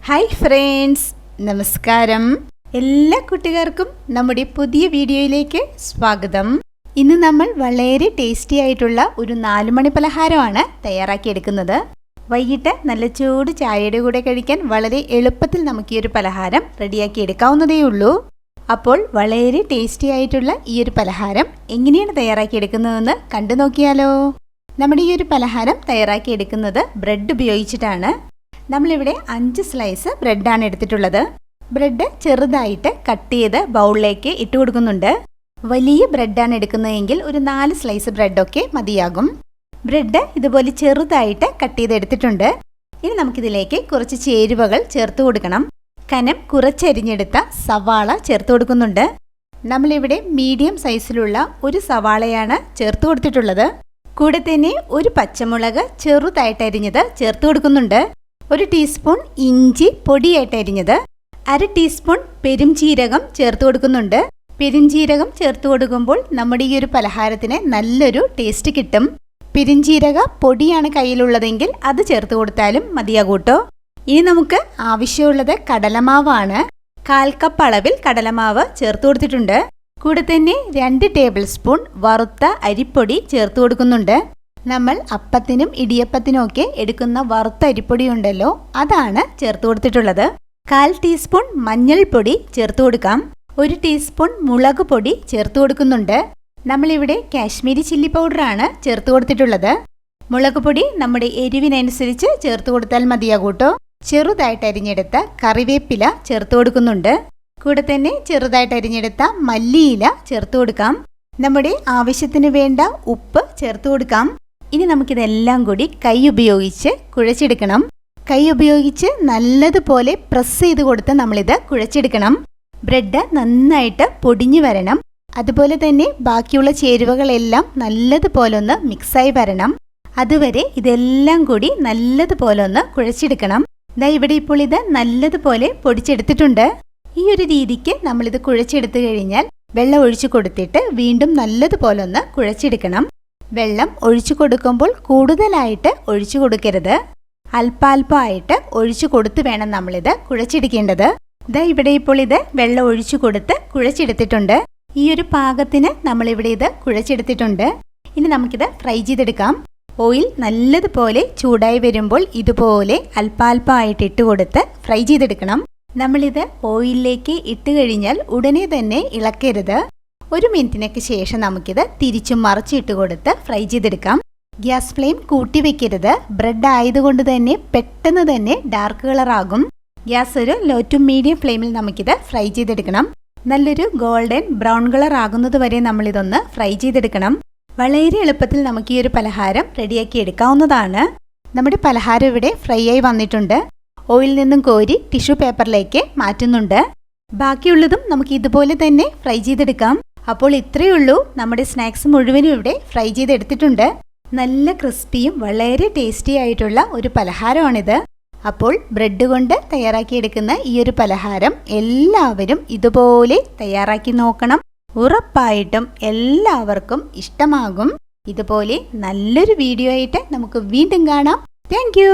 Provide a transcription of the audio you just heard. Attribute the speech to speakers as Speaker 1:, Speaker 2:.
Speaker 1: Hi friends, നമസ്കാരം. എല്ലാ കുട്ടികൾക്കും നമ്മുടെ പുതിയ വീഡിയോയിലേക്ക് സ്വാഗതം. ഇന്ന് നമ്മൾ വളരെ ടേസ്റ്റി ആയിട്ടുള്ള ഒരു 4 മണി പലഹാരമാണ് തയ്യാറാക്കിയെടുക്കുന്നത്. വൈകിട്ട് നല്ല ചൂട് ചായയുടെ കൂടെ കഴിക്കാൻ വളരെ എളുപ്പത്തിൽ നമുക്ക് ഈ ഒരു പലഹാരം റെഡിയാക്കി എടുക്കാവുന്നതേ ഉള്ളൂ. അപ്പോൾ വളരെ ടേസ്റ്റി ആയിട്ടുള്ള ഈ ഒരു പലഹാരം എങ്ങനെയാണ് തയ്യാറാക്കിയെടുക്കുന്നതെന്ന് കണ്ടു നോക്കിയാലോ. നമ്മുടെ ഈ ഒരു പലഹാരം തയ്യാറാക്കിയെടുക്കുന്നത് ബ്രെഡ് ഉപയോഗിച്ചിട്ടാണ്. നമ്മളിവിടെ 5 സ്ലൈസ് ബ്രെഡാണ് എടുത്തിട്ടുള്ളത്. ബ്രെഡ് ചെറുതായിട്ട് കട്ട് ചെയ്ത് ബൗളിലേക്ക് ഇട്ട് കൊടുക്കുന്നുണ്ട്. വലിയ ബ്രെഡാണ് എടുക്കുന്നതെങ്കിൽ ഒരു 4 സ്ലൈസ് ബ്രെഡൊക്കെ മതിയാകും. ബ്രെഡ് ഇതുപോലെ ചെറുതായിട്ട് കട്ട് ചെയ്ത് എടുത്തിട്ടുണ്ട്. ഇനി നമുക്കിതിലേക്ക് കുറച്ച് ചേരുവകൾ ചേർത്ത് കൊടുക്കണം. കനം കുറച്ചരിഞ്ഞെടുത്ത സവാള ചേർത്ത് കൊടുക്കുന്നുണ്ട്. നമ്മളിവിടെ മീഡിയം സൈസിലുള്ള ഒരു സവാളയാണ് ചേർത്ത് കൊടുത്തിട്ടുള്ളത്. കൂടെ തന്നെ ഒരു പച്ചമുളക് ചെറുതായിട്ട് അരിഞ്ഞത് ചേർത്ത് കൊടുക്കുന്നുണ്ട്. 1 ടീസ്പൂൺ ഇഞ്ചി പൊടിയായിട്ട് അരിഞ്ഞത്, 1/2 ടീസ്പൂൺ പെരുംജീരകം ചേർത്ത് കൊടുക്കുന്നുണ്ട്. പെരുംജീരകം ചേർത്ത് കൊടുക്കുമ്പോൾ നമ്മുടെ ഈ ഒരു പലഹാരത്തിന് നല്ലൊരു ടേസ്റ്റ് കിട്ടും. പെരുംജീരക പൊടിയാണ് കയ്യിലുള്ളതെങ്കിൽ അത് ചേർത്ത് കൊടുത്താലും മതിയാകൂട്ടോ. ഇനി നമുക്ക് ആവശ്യമുള്ളത് കടലമാവാണ്. 1/4 കപ്പ് അളവിൽ കടലമാവ് ചേർത്ത് കൊടുത്തിട്ടുണ്ട്. കൂടെ തന്നെ 2 ടേബിൾ സ്പൂൺ വറുത്ത അരിപ്പൊടി ചേർത്ത് കൊടുക്കുന്നുണ്ട്. നമ്മൾ അപ്പത്തിനും ഇടിയപ്പത്തിനും ഒക്കെ എടുക്കുന്ന വറുത്ത അരിപ്പൊടി ഉണ്ടല്ലോ, അതാണ് ചേർത്ത് കൊടുത്തിട്ടുള്ളത്. 1/4 ടീസ്പൂൺ മഞ്ഞൾപ്പൊടി ചേർത്ത് കൊടുക്കാം. 1 ടീസ്പൂൺ മുളക് പൊടി ചേർത്ത് കൊടുക്കുന്നുണ്ട്. നമ്മളിവിടെ കാശ്മീരി ചില്ലി പൗഡറാണ് ചേർത്ത് കൊടുത്തിട്ടുള്ളത്. മുളക് പൊടി നമ്മുടെ എരിവിനനുസരിച്ച് ചേർത്ത് കൊടുത്താൽ മതിയാകൂട്ടോ. ചെറുതായിട്ട് അരിഞ്ഞെടുത്ത കറിവേപ്പില ചേർത്ത് കൊടുക്കുന്നുണ്ട്. കൂടെ തന്നെ ചെറുതായിട്ട് അരിഞ്ഞെടുത്ത മല്ലിയില ചേർത്ത് കൊടുക്കാം. നമ്മുടെ ആവശ്യത്തിന് വേണ്ട ഉപ്പ് ചേർത്ത് കൊടുക്കാം. ഇനി നമുക്കിതെല്ലാം കൂടി കൈ ഉപയോഗിച്ച് കുഴച്ചെടുക്കണം. കൈ ഉപയോഗിച്ച് നല്ലതുപോലെ പ്രസ് ചെയ്ത് കൊടുത്ത് നമ്മളിത് കുഴച്ചെടുക്കണം. ബ്രെഡ് നന്നായിട്ട് പൊടിഞ്ഞു വരണം. അതുപോലെ തന്നെ ബാക്കിയുള്ള ചേരുവകളെല്ലാം നല്ലതുപോലെ ഒന്ന് മിക്സായി വരണം. അതുവരെ ഇതെല്ലാം കൂടി നല്ലതുപോലെ ഒന്ന് കുഴച്ചെടുക്കണം. ദാ ഇവിടെ ഇപ്പോൾ ഇത് നല്ലതുപോലെ പൊടിച്ചെടുത്തിട്ടുണ്ട്. ഈ ഒരു രീതിക്ക് നമ്മളിത് കുഴച്ചെടുത്തു കഴിഞ്ഞാൽ വെള്ളം ഒഴിച്ചു കൊടുത്തിട്ട് വീണ്ടും നല്ലതുപോലെ ഒന്ന് കുഴച്ചെടുക്കണം. വെള്ളം ഒഴിച്ചു കൊടുക്കുമ്പോൾ കൂടുതലായിട്ട് ഒഴിച്ചു കൊടുക്കരുത്. അല്പാൽപമായിട്ട് ഒഴിച്ചു കൊടുത്ത് വേണം നമ്മളിത് കുഴച്ചെടുക്കേണ്ടത്. ഇതാ ഇവിടെ ഇപ്പോൾ ഇത് വെള്ളം ഒഴിച്ചു കൊടുത്ത് കുഴച്ചെടുത്തിട്ടുണ്ട്. ഈ ഒരു പാകത്തിന് നമ്മളിവിടെ ഇത് കുഴച്ചെടുത്തിട്ടുണ്ട്. ഇനി നമുക്കിത് ഫ്രൈ ചെയ്തെടുക്കാം. ഓയിൽ നല്ലതുപോലെ ചൂടായി വരുമ്പോൾ ഇതുപോലെ അല്പാൽപമായിട്ട് ഇട്ട് കൊടുത്ത് ഫ്രൈ ചെയ്തെടുക്കണം. നമ്മളിത് ഓയിലിലേക്ക് ഇട്ട് കഴിഞ്ഞാൽ ഉടനെ തന്നെ ഇളക്കരുത്. 1 മിനിറ്റിനൊക്കെ ശേഷം നമുക്കിത് തിരിച്ചും മറിച്ചിട്ട് കൊടുത്ത് ഫ്രൈ ചെയ്തെടുക്കാം. ഗ്യാസ് ഫ്ലെയിം കൂട്ടി വെക്കരുത്. ബ്രെഡ് ആയതുകൊണ്ട് തന്നെ പെട്ടെന്ന് തന്നെ ഡാർക്ക് കളറാകും. ഗ്യാസ് ഒരു ലോ ടു മീഡിയം ഫ്ലെയിമിൽ നമുക്കിത് ഫ്രൈ ചെയ്തെടുക്കണം. നല്ലൊരു ഗോൾഡൻ ബ്രൗൺ കളർ ആകുന്നത് വരെ നമ്മളിതൊന്ന് ഫ്രൈ ചെയ്തെടുക്കണം. വളരെ എളുപ്പത്തിൽ നമുക്ക് ഈ ഒരു പലഹാരം റെഡിയാക്കി എടുക്കാവുന്നതാണ്. നമ്മുടെ പലഹാരം ഇവിടെ ഫ്രൈ ആയി വന്നിട്ടുണ്ട്. ഓയിൽ നിന്നും കോരി ടിഷ്യൂ പേപ്പറിലേക്ക് മാറ്റുന്നുണ്ട്. ബാക്കിയുള്ളതും നമുക്ക് ഇതുപോലെ തന്നെ ഫ്രൈ ചെയ്തെടുക്കാം. അപ്പോൾ ഇത്രയേ ഉള്ളൂ. നമ്മുടെ സ്നാക്സ് മുഴുവനും ഇവിടെ ഫ്രൈ ചെയ്തെടുത്തിട്ടുണ്ട്. നല്ല ക്രിസ്പിയും വളരെ ടേസ്റ്റി ആയിട്ടുള്ള ഒരു പലഹാരമാണിത്. അപ്പോൾ ബ്രെഡ് കൊണ്ട് തയ്യാറാക്കിയെടുക്കുന്ന ഈ ഒരു പലഹാരം എല്ലാവരും ഇതുപോലെ തയ്യാറാക്കി നോക്കണം. ഉറപ്പായിട്ടും എല്ലാവർക്കും ഇഷ്ടമാകും. ഇതുപോലെ നല്ലൊരു വീഡിയോ ആയിട്ട് നമുക്ക് വീണ്ടും കാണാം. താങ്ക്